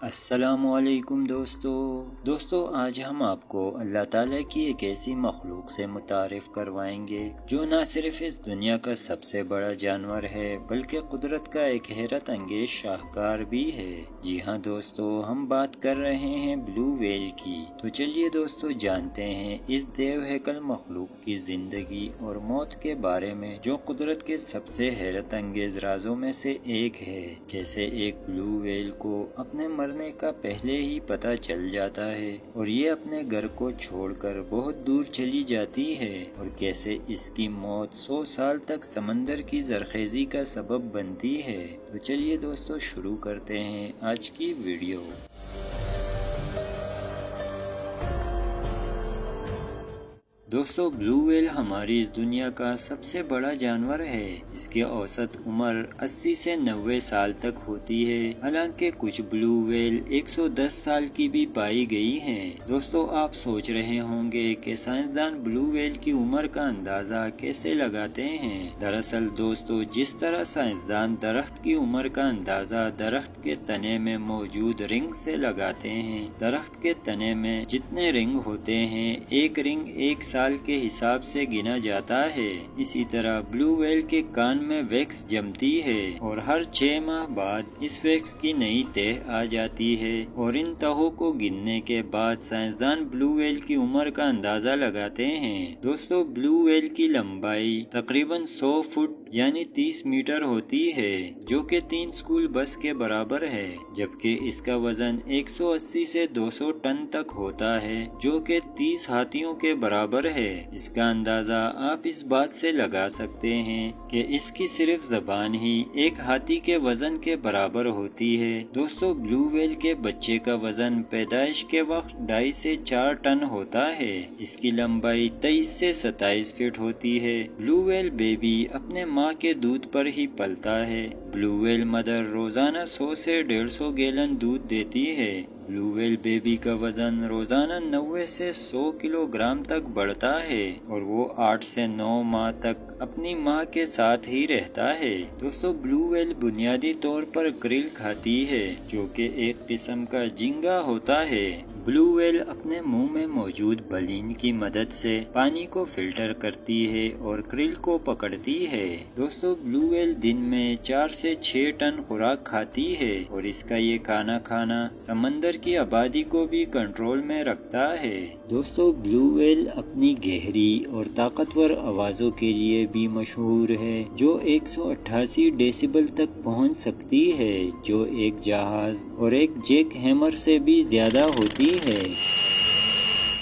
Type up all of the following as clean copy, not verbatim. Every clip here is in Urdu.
السلام علیکم دوستو آج ہم آپ کو اللہ تعالیٰ کی ایک ایسی مخلوق سے متعارف کروائیں گے جو نہ صرف اس دنیا کا سب سے بڑا جانور ہے بلکہ قدرت کا ایک حیرت انگیز شاہکار بھی ہے۔ جی ہاں دوستو، ہم بات کر رہے ہیں بلو ویل کی۔ تو چلیے دوستو جانتے ہیں اس دیو ہیکل مخلوق کی زندگی اور موت کے بارے میں جو قدرت کے سب سے حیرت انگیز رازوں میں سے ایک ہے۔ جیسے ایک بلو ویل کو اپنے مرنے کا پہلے ہی پتہ چل جاتا ہے اور یہ اپنے گھر کو چھوڑ کر بہت دور چلی جاتی ہے، اور کیسے اس کی موت 100 سال تک سمندر کی زرخیزی کا سبب بنتی ہے۔ تو چلیے دوستو شروع کرتے ہیں آج کی ویڈیو۔ دوستو بلو ویل ہماری اس دنیا کا سب سے بڑا جانور ہے۔ اس کی اوسط عمر 80 سے 90 سال تک ہوتی ہے، حالانکہ کچھ بلو ویل 110 سال کی بھی پائی گئی ہیں۔ دوستو آپ سوچ رہے ہوں گے کہ سائنسدان بلو ویل کی عمر کا اندازہ کیسے لگاتے ہیں۔ دراصل دوستو، جس طرح سائنسدان درخت کی عمر کا اندازہ درخت کے تنے میں موجود رنگ سے لگاتے ہیں، درخت کے تنے میں جتنے رنگ ہوتے ہیں ایک رنگ ایک سال کے حساب سے گنا جاتا ہے، اسی طرح بلو ویل کے کان میں ویکس جمتی ہے اور ہر 6 ماہ بعد اس ویکس کی نئی تہ آ جاتی ہے، اور ان تہوں کو گننے کے بعد سائنسدان بلو ویل کی عمر کا اندازہ لگاتے ہیں۔ دوستو بلو ویل کی لمبائی تقریباً 100 فٹ یعنی 30 میٹر ہوتی ہے، جو کہ 3 اسکول بس کے برابر ہے، جبکہ اس کا وزن 180 سے 200 ٹن تک ہوتا ہے، جو کہ 30 ہاتھیوں کے برابر ہے۔ اس کا اندازہ آپ اس بات سے لگا سکتے ہیں کہ اس کی صرف زبان ہی ایک ہاتھی کے وزن کے برابر ہوتی ہے۔ دوستو بلو ویل کے بچے کا وزن پیدائش کے وقت 2.5 سے 4 ٹن ہوتا ہے۔ اس کی لمبائی 23 سے 27 فٹ ہوتی ہے۔ بلو ویل بیبی اپنے ماں کے دودھ پر ہی پلتا ہے۔ بلو ویل مدر روزانہ 100 سے 150 گیلن دودھ دیتی ہے۔ بلو ویل بیبی کا وزن روزانہ 90 سے 100 کلو گرام تک بڑھتا ہے، اور وہ 8 سے 9 ماہ تک اپنی ماں کے ساتھ ہی رہتا ہے۔ دوستو بلو ویل بنیادی طور پر کریل کھاتی ہے، جو کہ ایک قسم کا جھینگا ہوتا ہے۔ بلو ویل اپنے منہ میں موجود بلین کی مدد سے پانی کو فلٹر کرتی ہے اور کریل کو پکڑتی ہے۔ دوستو بلو ویل دن میں 4 سے 6 ٹن خوراک کھاتی ہے، اور اس کا یہ کھانا سمندر کی آبادی کو بھی کنٹرول میں رکھتا ہے۔ دوستو بلو ویل اپنی گہری اور طاقتور آوازوں کے لیے بھی مشہور ہے، جو 188 ڈیسیبل تک پہنچ سکتی ہے، جو ایک جہاز اور ایک جیک ہیمر سے بھی زیادہ ہوتی ہے۔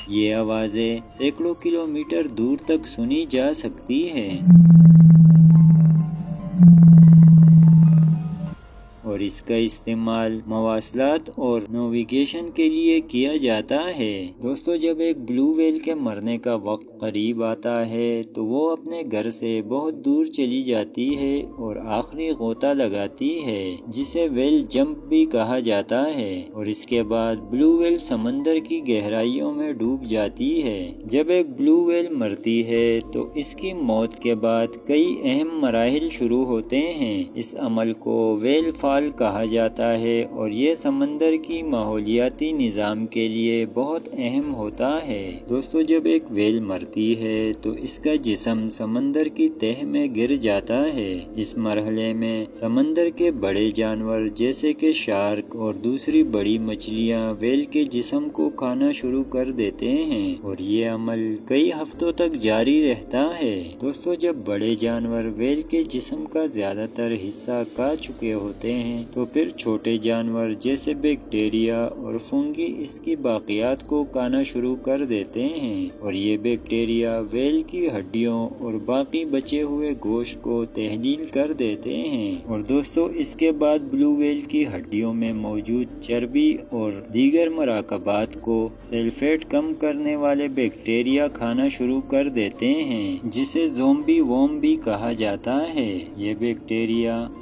یہ آوازیں سینکڑوں کلومیٹر دور تک سنی جا سکتی ہیں، اور اس کا استعمال مواصلات اور نیویگیشن کے لیے کیا جاتا ہے۔ دوستو جب ایک بلو ویل کے مرنے کا وقت قریب آتا ہے تو وہ اپنے گھر سے بہت دور چلی جاتی ہے اور آخری غوطہ لگاتی ہے، جسے ویل جمپ بھی کہا جاتا ہے، اور اس کے بعد بلو ویل سمندر کی گہرائیوں میں ڈوب جاتی ہے۔ جب ایک بلو ویل مرتی ہے تو اس کی موت کے بعد کئی اہم مراحل شروع ہوتے ہیں۔ اس عمل کو ویل فال کہا جاتا ہے، اور یہ سمندر کی ماحولیاتی نظام کے لیے بہت اہم ہوتا ہے۔ دوستو جب ایک ویل مرتی ہے تو اس کا جسم سمندر کی تہ میں گر جاتا ہے۔ اس مرحلے میں سمندر کے بڑے جانور جیسے کہ شارک اور دوسری بڑی مچھلیاں ویل کے جسم کو کھانا شروع کر دیتے ہیں، اور یہ عمل کئی ہفتوں تک جاری رہتا ہے۔ دوستو جب بڑے جانور ویل کے جسم کا زیادہ تر حصہ کھا چکے ہوتے ہیں تو پھر چھوٹے جانور جیسے بیکٹیریا اور فنگی اس کی باقیات کو کھانا شروع کر دیتے ہیں، اور یہ بیکٹیریا ویل کی ہڈیوں اور باقی بچے ہوئے گوشت کو تحلیل کر دیتے ہیں، اور دوستو اس کے بعد بلو ویل کی ہڈیوں میں موجود چربی اور دیگر مرکبات کو سلفیٹ کم کرنے والے بیکٹیریا کھانا شروع کر دیتے ہیں، جسے زومبی وورم بھی کہا جاتا ہے۔ یہ بیکٹیریا